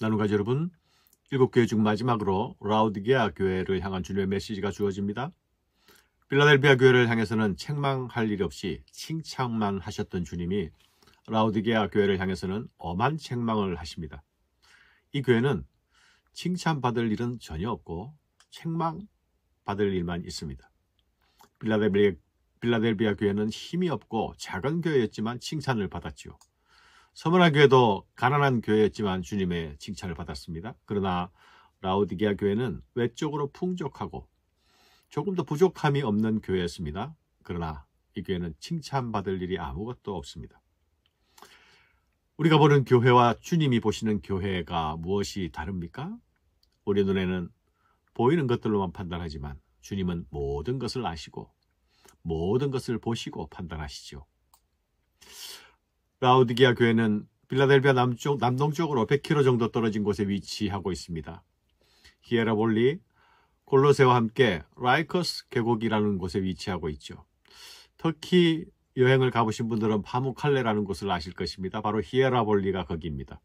나눔가족 여러분, 7교회 중 마지막으로 라우디게아 교회를 향한 주님의 메시지가 주어집니다. 필라델피아 교회를 향해서는 책망할 일 없이 칭찬만 하셨던 주님이 라우디게아 교회를 향해서는 엄한 책망을 하십니다. 이 교회는 칭찬받을 일은 전혀 없고 책망받을 일만 있습니다. 필라델피아 교회는 힘이 없고 작은 교회였지만 칭찬을 받았지요. 서머나 교회도 가난한 교회였지만 주님의 칭찬을 받았습니다. 그러나 라우디게아 교회는 외적으로 풍족하고 조금 더 부족함이 없는 교회였습니다. 그러나 이 교회는 칭찬받을 일이 아무것도 없습니다. 우리가 보는 교회와 주님이 보시는 교회가 무엇이 다릅니까? 우리 눈에는 보이는 것들로만 판단하지만 주님은 모든 것을 아시고 모든 것을 보시고 판단하시죠. 라우디게아 교회는 필라델피아 남동쪽으로 100km 정도 떨어진 곳에 위치하고 있습니다. 히에라볼리, 골로새와 함께 라이커스 계곡이라는 곳에 위치하고 있죠. 터키 여행을 가보신 분들은 파무칼레라는 곳을 아실 것입니다. 바로 히에라볼리가 거기입니다.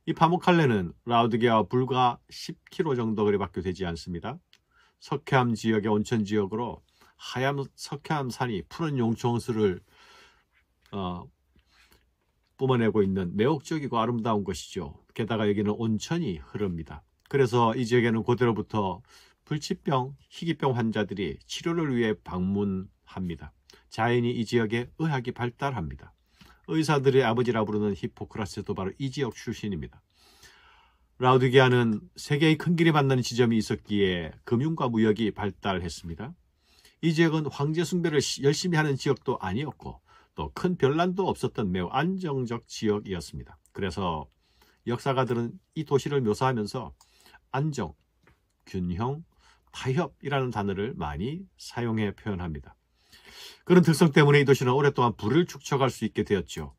이 파무칼레는 라우디게아와 불과 10km 정도 거리밖에 되지 않습니다. 석회암 지역의 온천 지역으로 하얀 석회암 산이 푸른 용천수를 뿜어내고 있는 매혹적이고 아름다운 곳이죠. 게다가 여기는 온천이 흐릅니다. 그래서 이 지역에는 고대로부터 불치병, 희귀병 환자들이 치료를 위해 방문합니다. 자연히 이 지역에 의학이 발달합니다. 의사들의 아버지라 부르는 히포크라테스도 바로 이 지역 출신입니다. 라우디게아는 세계의 큰 길이 만나는 지점이 있었기에 금융과 무역이 발달했습니다. 이 지역은 황제 숭배를 열심히 하는 지역도 아니었고 또 큰 변란도 없었던 매우 안정적 지역이었습니다. 그래서 역사가들은 이 도시를 묘사하면서 안정, 균형, 타협이라는 단어를 많이 사용해 표현합니다. 그런 특성 때문에 이 도시는 오랫동안 부를 축적할 수 있게 되었죠.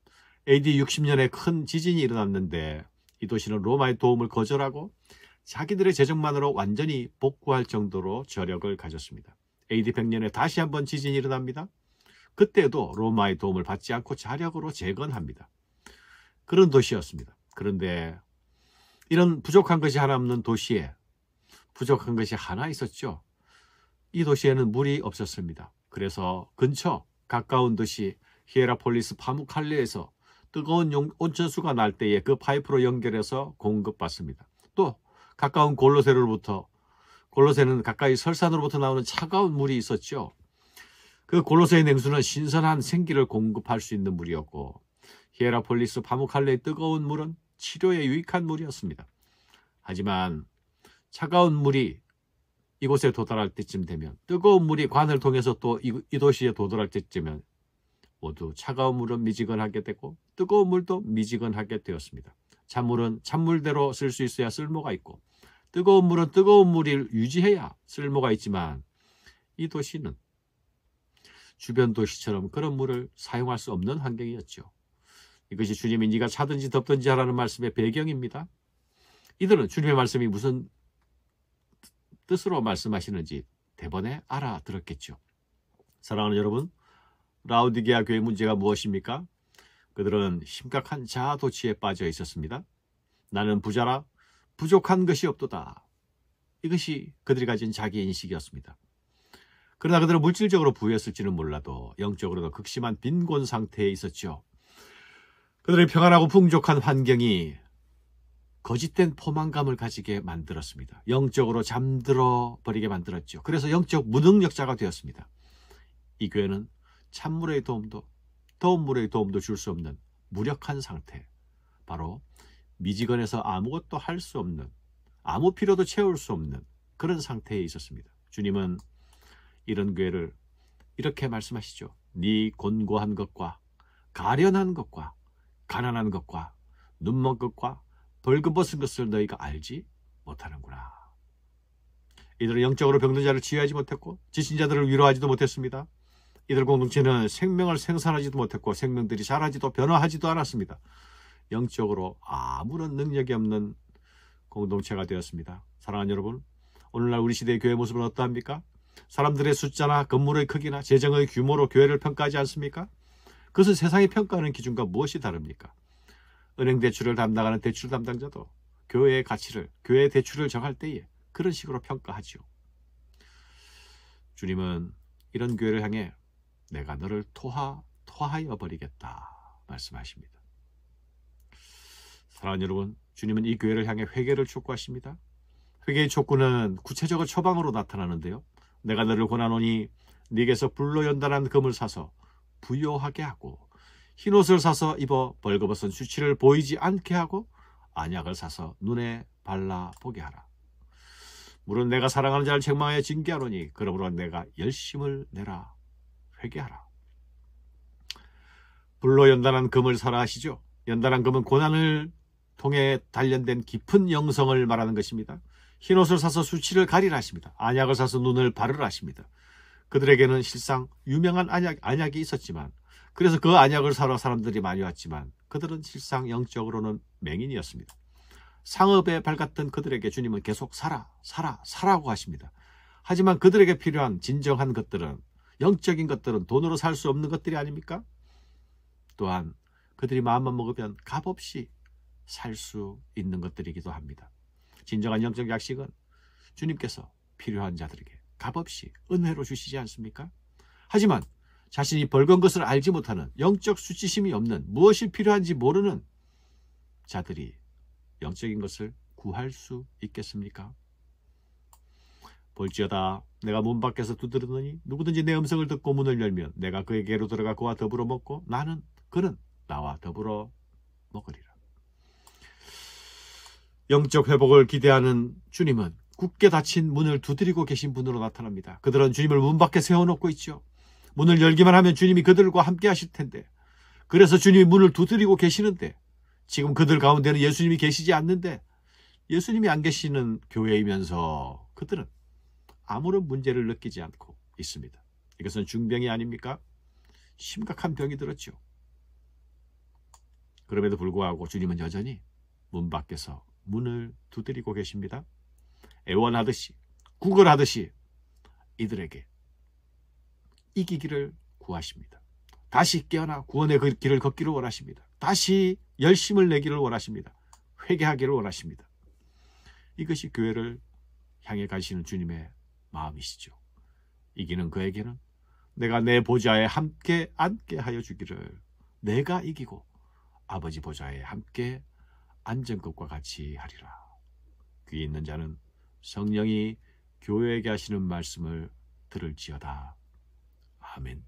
AD 60년에 큰 지진이 일어났는데 이 도시는 로마의 도움을 거절하고 자기들의 재정만으로 완전히 복구할 정도로 저력을 가졌습니다. AD 100년에 다시 한번 지진이 일어납니다. 그때도 로마의 도움을 받지 않고 자력으로 재건합니다. 그런 도시였습니다. 그런데 이런 부족한 것이 하나 없는 도시에 부족한 것이 하나 있었죠. 이 도시에는 물이 없었습니다. 그래서 근처 가까운 도시 히에라폴리스 파무칼레에서 뜨거운 온천수가 날 때에 그 파이프로 연결해서 공급받습니다. 또 가까운 골로새는 가까이 설산으로부터 나오는 차가운 물이 있었죠. 그 골로새의 냉수는 신선한 생기를 공급할 수 있는 물이었고 히에라폴리스 파무칼레의 뜨거운 물은 치료에 유익한 물이었습니다. 하지만 차가운 물이 이곳에 도달할 때쯤 되면 뜨거운 물이 관을 통해서 또 이 도시에 도달할 때쯤은 모두 차가운 물은 미지근하게 되고 뜨거운 물도 미지근하게 되었습니다. 찬물은 찬물대로 쓸 수 있어야 쓸모가 있고 뜨거운 물은 뜨거운 물을 유지해야 쓸모가 있지만 이 도시는 주변 도시처럼 그런 물을 사용할 수 없는 환경이었죠. 이것이 주님이 네가 차든지 덥든지 하라는 말씀의 배경입니다. 이들은 주님의 말씀이 무슨 뜻으로 말씀하시는지 대번에 알아들었겠죠. 사랑하는 여러분, 라우디게아 교회 문제가 무엇입니까? 그들은 심각한 자아도취에 빠져 있었습니다. 나는 부자라 부족한 것이 없도다. 이것이 그들이 가진 자기인식이었습니다. 그러나 그들은 물질적으로 부유했을지는 몰라도 영적으로도 극심한 빈곤 상태에 있었죠. 그들의 평안하고 풍족한 환경이 거짓된 포만감을 가지게 만들었습니다. 영적으로 잠들어 버리게 만들었죠. 그래서 영적 무능력자가 되었습니다. 이 교회는 찬물의 도움도 더운 물의 도움도 줄 수 없는 무력한 상태, 바로 미지근해서 아무것도 할 수 없는, 아무 필요도 채울 수 없는 그런 상태에 있었습니다. 주님은 이런 교회를 이렇게 말씀하시죠. 네 곤고한 것과 가련한 것과 가난한 것과 눈먼 것과 벌거벗은 것을 너희가 알지 못하는구나. 이들은 영적으로 병든 자를 치유하지 못했고 지친 자들을 위로하지도 못했습니다. 이들 공동체는 생명을 생산하지도 못했고 생명들이 자라지도 변화하지도 않았습니다. 영적으로 아무런 능력이 없는 공동체가 되었습니다. 사랑하는 여러분, 오늘날 우리 시대의 교회 모습은 어떠합니까? 사람들의 숫자나 건물의 크기나 재정의 규모로 교회를 평가하지 않습니까? 그것은 세상이 평가하는 기준과 무엇이 다릅니까? 은행 대출을 담당하는 대출 담당자도 교회의 가치를, 교회의 대출을 정할 때에 그런 식으로 평가하지요. 주님은 이런 교회를 향해 내가 너를 토하여 버리겠다 말씀하십니다. 사랑하는 여러분, 주님은 이 교회를 향해 회개를 촉구하십니다. 회개의 촉구는 구체적인 처방으로 나타나는데요. 내가 너를 권하노니 네게서 불로 연단한 금을 사서 부요하게 하고 흰옷을 사서 입어 벌거벗은 수치를 보이지 않게 하고 안약을 사서 눈에 발라보게 하라. 물은 내가 사랑하는 자를 책망하여 징계하노니 그러므로 내가 열심을 내라. 회개하라. 불로 연단한 금을 사라 하시죠. 연단한 금은 고난을 통해 단련된 깊은 영성을 말하는 것입니다. 흰옷을 사서 수치를 가리라 하십니다. 안약을 사서 눈을 바르라 하십니다. 그들에게는 실상 유명한 안약이 있었지만, 그래서 그 안약을 사러 사람들이 많이 왔지만 그들은 실상 영적으로는 맹인이었습니다. 상업에 밝았던 그들에게 주님은 계속 사라고 하십니다. 하지만 그들에게 필요한 진정한 것들은, 영적인 것들은 돈으로 살 수 없는 것들이 아닙니까? 또한 그들이 마음만 먹으면 값없이 살 수 있는 것들이기도 합니다. 진정한 영적 약식은 주님께서 필요한 자들에게 값없이 은혜로 주시지 않습니까? 하지만 자신이 벌건 것을 알지 못하는, 영적 수치심이 없는, 무엇이 필요한지 모르는 자들이 영적인 것을 구할 수 있겠습니까? 볼지어다 내가 문 밖에서 두드리더니 누구든지 내 음성을 듣고 문을 열면 내가 그에게로 들어가 그와 더불어 먹고 그는 나와 더불어 먹으리라. 영적 회복을 기대하는 주님은 굳게 닫힌 문을 두드리고 계신 분으로 나타납니다. 그들은 주님을 문 밖에 세워놓고 있죠. 문을 열기만 하면 주님이 그들과 함께 하실 텐데, 그래서 주님이 문을 두드리고 계시는데, 지금 그들 가운데는 예수님이 계시지 않는데, 예수님이 안 계시는 교회이면서 그들은 아무런 문제를 느끼지 않고 있습니다. 이것은 중병이 아닙니까? 심각한 병이 들었죠. 그럼에도 불구하고 주님은 여전히 문 밖에서 문을 두드리고 계십니다. 애원하듯이, 구걸하듯이 이들에게 이기기를 구하십니다. 다시 깨어나 구원의 그 길을 걷기를 원하십니다. 다시 열심을 내기를 원하십니다. 회개하기를 원하십니다. 이것이 교회를 향해 가시는 주님의 마음이시죠. 이기는 그에게는 내가 내 보좌에 함께 앉게 하여 주기를, 내가 이기고 아버지 보좌에 함께 앉은 것과 같이 하리라. 귀 있는 자는 성령이 교회에게 하시는 말씀을 들을지어다. 아멘.